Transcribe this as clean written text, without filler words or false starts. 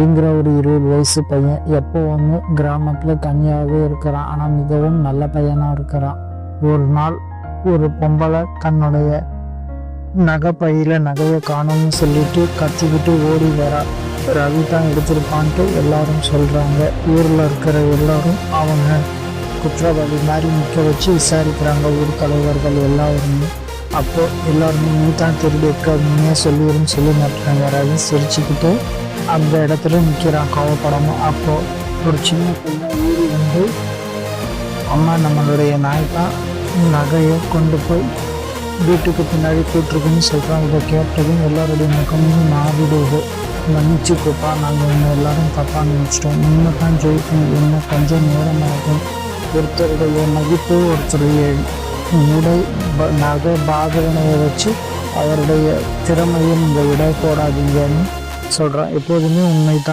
அப்படிங்கிற ஒரு 20 வயசு பையன் எப்போவுமே கிராமத்தில் கன்னியாகவே இருக்கிறான். ஆனால் மிகவும் நல்ல பையனாக இருக்கிறான். ஒரு நாள் ஒரு பொம்பளை தன்னுடைய பையில நகையை காணும்னு சொல்லிட்டு கத்திக்கிட்டு ஓடி வரா. ரவி தான் எடுத்திருப்பான்ட்டு எல்லாரும் சொல்கிறாங்க. ஊரில் இருக்கிற எல்லாரும் அவங்க குற்றவாளி மாதிரி நிற்க வச்சு விசாரிக்கிறாங்க, ஊர் தலைவர்கள் எல்லாருமே. அப்போ எல்லாருமே நீ தான் திருடி இருக்க, நீயே சொல்லிடுன்னு சொல்லி மாட்டுறாங்க. ரவி சிரிச்சுக்கிட்டு அந்த இடத்துல நிற்கிறான் கோவப்படாமல். அப்போ ஒரு சின்ன பையன் ஊறி வந்து, அம்மா நம்மளுடைய நாய் தான் நகையை கொண்டு போய் வீட்டுக்கு பின்னாடி கூட்டிருக்குன்னு சொல்கிறான். இதை கேட்டதும் எல்லாருடைய முகமும் மாறிடுது. மன்னிச்சுக்கோப்பா, நாங்கள் இன்னும் எல்லாரும் தப்பாக நினச்சிட்டோம். இன்னும் தான் ஜெயிக்கணும், இன்னும் கொஞ்சம் நேரமாகும். ஒருத்தருடைய மதிப்பு, ஒருத்தருடைய உடை நகை பாதனையை வச்சு அவருடைய திறமையை நீங்கள் விட போடாதீங்கன்னு சொல்கிறான். எப்போதுமே உண்மை தான்.